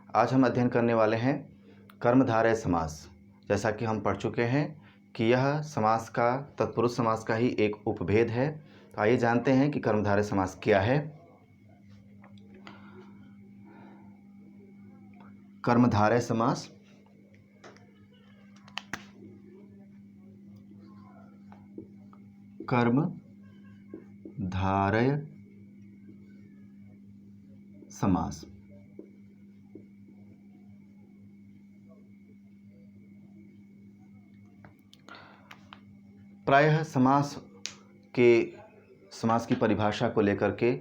आज हम अध्ययन करने वाले हैं कर्मधारय समास। जैसा कि हम पढ़ चुके हैं कि यह समास का तत्पुरुष समास का ही एक उपभेद है। तो आइए जानते हैं कि कर्मधारय समास क्या है। कर्मधारय समास कर्मधारय समास प्रायः समास की परिभाषा को लेकर के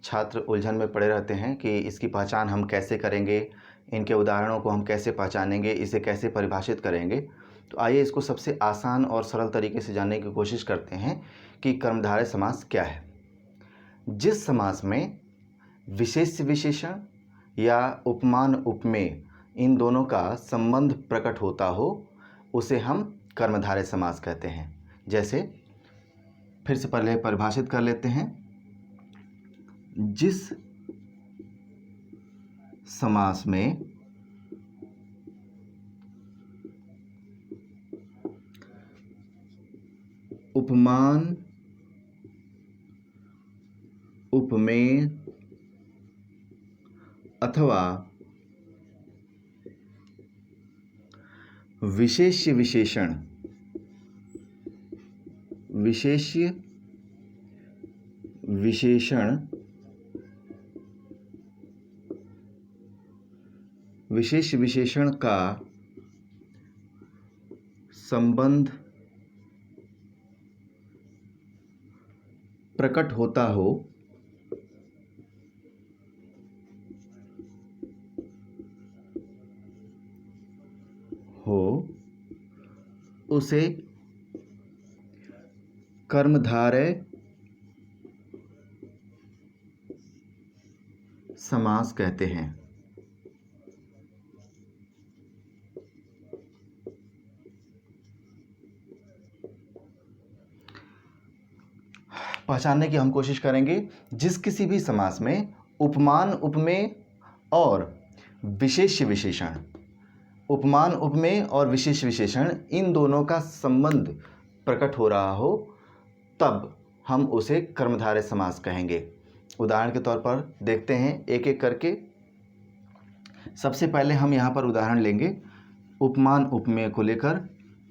छात्र उलझन में पड़े रहते हैं कि इसकी पहचान हम कैसे करेंगे, इनके उदाहरणों को हम कैसे पहचानेंगे, इसे कैसे परिभाषित करेंगे। तो आइए इसको सबसे आसान और सरल तरीके से जानने की कोशिश करते हैं कि कर्मधारय समास क्या है। जिस समास में विशेष्य विशेषण या उपमान उपमेय इन दोनों का संबंध प्रकट होता हो उसे हम कर्मधारय समास कहते हैं। जैसे फिर से पहले परिभाषित कर लेते हैं। जिस समास में उपमान उपमेय अथवा विशेष्य विशेषण विशेष्य विशेषण का संबंध प्रकट होता हो उसे कर्मधारय समास कहते हैं। पहचानने की हम कोशिश करेंगे। जिस किसी भी समास में उपमान उपमेय और विशेष्य विशेषण, उपमान उपमेय और विशेष विशेषण इन दोनों का संबंध प्रकट हो रहा हो तब हम उसे कर्मधारय समास कहेंगे। उदाहरण के तौर पर देखते हैं एक एक करके। सबसे पहले हम यहाँ पर उदाहरण लेंगे उपमान उपमेय को लेकर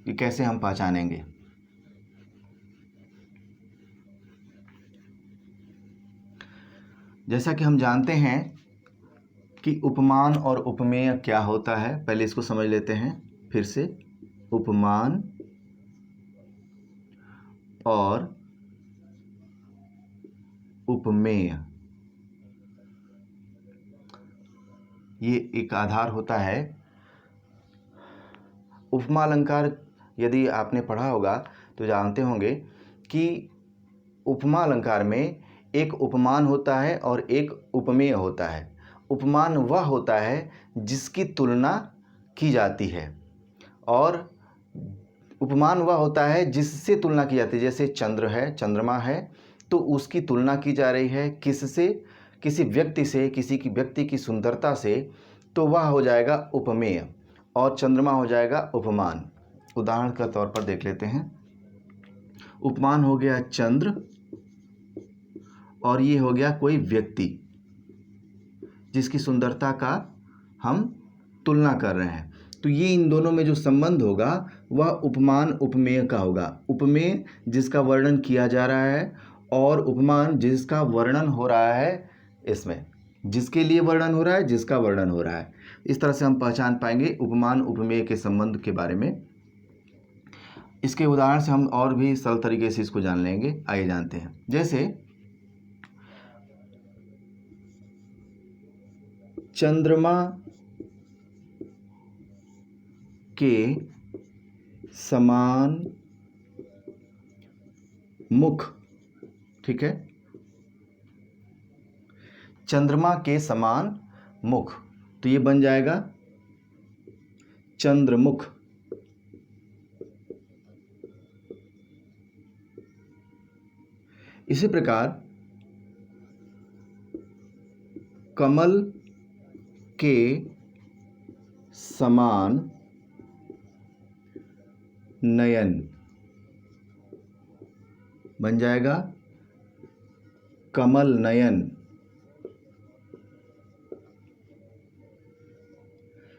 कि कैसे हम पहचानेंगे। जैसा कि हम जानते हैं कि उपमान और उपमेय क्या होता है, पहले इसको समझ लेते हैं फिर से। उपमान और उपमेय ये एक आधार होता है। उपमा अलंकार यदि आपने पढ़ा होगा तो जानते होंगे कि उपमा अलंकार में एक उपमान होता है और एक उपमेय होता है। उपमान वह होता है जिसकी तुलना की जाती है और उपमान वह होता है जिससे तुलना की जाती है। जैसे चंद्र है, चंद्रमा है, तो उसकी तुलना की जा रही है किससे? किसी व्यक्ति से, किसी की व्यक्ति की सुंदरता से, तो वह हो जाएगा उपमेय और चंद्रमा हो जाएगा उपमान। उदाहरण के तौर पर देख लेते हैं। उपमान हो गया चंद्र और ये हो गया कोई व्यक्ति जिसकी सुंदरता का हम तुलना कर रहे हैं। तो ये इन दोनों में जो संबंध होगा वह उपमान उपमेय का होगा। उपमेय जिसका वर्णन किया जा रहा है और उपमान जिसका वर्णन हो रहा है, इसमें जिसके लिए वर्णन हो रहा है, जिसका वर्णन हो रहा है। इस तरह से हम पहचान पाएंगे उपमान उपमेय के संबंध के बारे में। इसके उदाहरण से हम और भी सरल तरीके से इसको जान लेंगे। आइए जानते हैं। जैसे चंद्रमा के समान मुख, ठीक है, चंद्रमा के समान मुख, तो ये बन जाएगा चंद्रमुख। इसी प्रकार कमल के समान नयन बन जाएगा कमल नयन।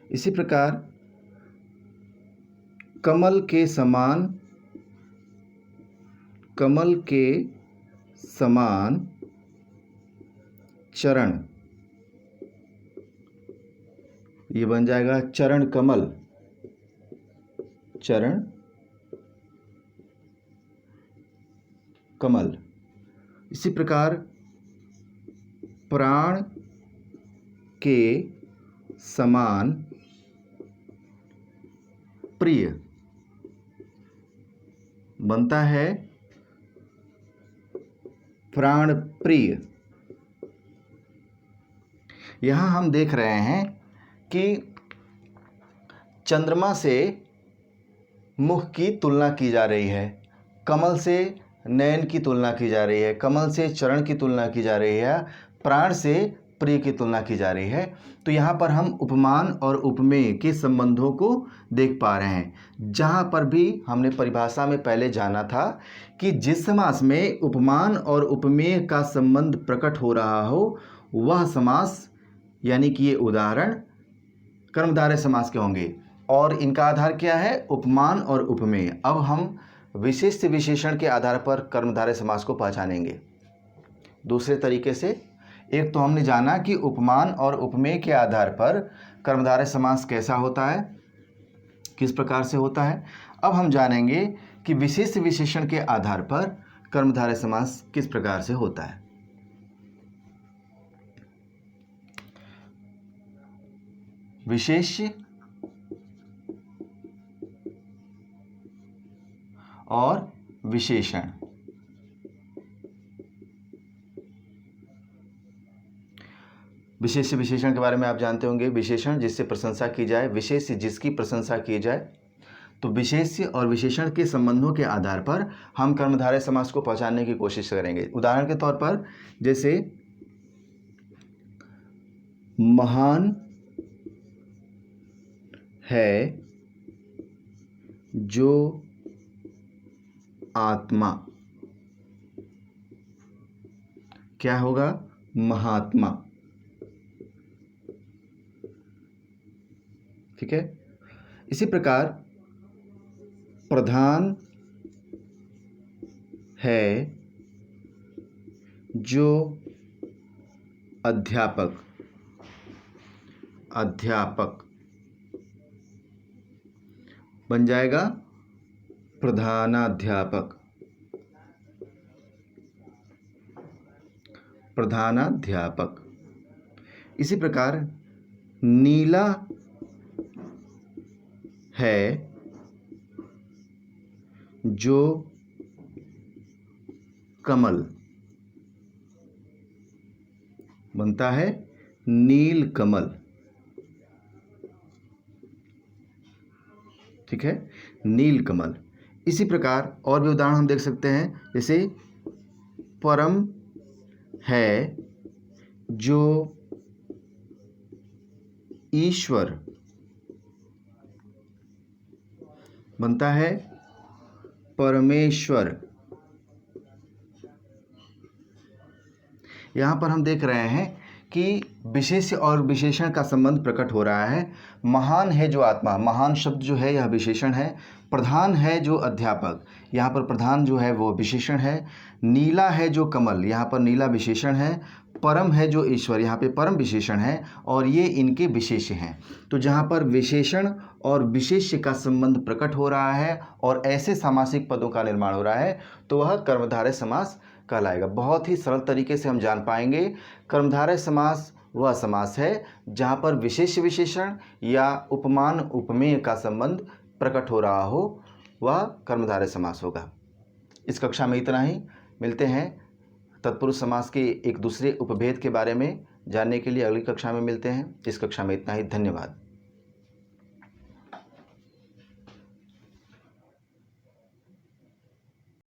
इसी प्रकार कमल के समान चरण, ये बन जाएगा चरण कमल। चरण कमल। इसी प्रकार प्राण के समान प्रिय बनता है प्राण प्रिय। यहाँ हम देख रहे हैं कि चंद्रमा से मुख की तुलना की जा रही है, कमल से नयन की तुलना की जा रही है, कमल से चरण की तुलना की जा रही है, प्राण से प्रिय की तुलना की जा रही है। तो यहाँ पर हम उपमान और उपमेय के संबंधों को देख पा रहे हैं। जहाँ पर भी हमने परिभाषा में पहले जाना था कि जिस समास में उपमान और उपमेय का संबंध प्रकट हो रहा हो वह समास, यानी कि ये उदाहरण कर्मधारय समास के होंगे और इनका आधार क्या है? उपमान और उपमेय। अब हम विशेष्य विशेषण के आधार पर कर्मधारय समास को पहचानेंगे दूसरे तरीके से। एक तो हमने जाना कि उपमान और उपमेय के आधार पर कर्मधारय समास कैसा होता है, किस प्रकार से होता है। अब हम जानेंगे कि विशेष्य विशेषण के आधार पर कर्मधारय समास किस प्रकार से होता है। विशेष्य और विशेषण। विशेष्य विशेषण के बारे में आप जानते होंगे। विशेषण जिससे प्रशंसा की जाए, विशेष्य जिसकी प्रशंसा की जाए। तो विशेष्य और विशेषण के संबंधों के आधार पर हम कर्मधारय समास को पहचानने की कोशिश करेंगे। उदाहरण के तौर पर जैसे महान है जो आत्मा, क्या होगा? महात्मा। ठीक है। इसी प्रकार प्रधान है जो अध्यापक, अध्यापक बन जाएगा प्रधानाध्यापक, प्रधानाध्यापक। इसी प्रकार नीला है जो कमल बनता है नील कमल। ठीक है, नील कमल। इसी प्रकार और भी उदाहरण हम देख सकते हैं, जैसे परम है जो ईश्वर बनता है परमेश्वर। यहाँ पर हम देख रहे हैं कि विशेष्य और विशेषण का संबंध प्रकट हो रहा है। महान है जो आत्मा, महान शब्द जो है यह विशेषण है। प्रधान है जो अध्यापक, यहाँ पर प्रधान जो है वो विशेषण है। नीला है जो कमल, यहाँ पर नीला विशेषण है। परम है जो ईश्वर, यहाँ पे परम विशेषण है और ये इनके विशेष्य हैं। तो जहाँ पर विशेषण और विशेष्य का संबंध प्रकट हो रहा है और ऐसे सामासिक पदों का निर्माण हो रहा है तो वह कर्मधारय समास कहलाएगा। बहुत ही सरल तरीके से हम जान पाएंगे कर्मधारय समास वह समास है जहाँ पर विशेष विशेषण या उपमान उपमेय का संबंध प्रकट हो रहा हो, वह कर्मधारय समास होगा। इस कक्षा में इतना ही। मिलते हैं तत्पुरुष समास के एक दूसरे उपभेद के बारे में जानने के लिए अगली कक्षा में मिलते हैं। इस कक्षा में इतना ही। धन्यवाद।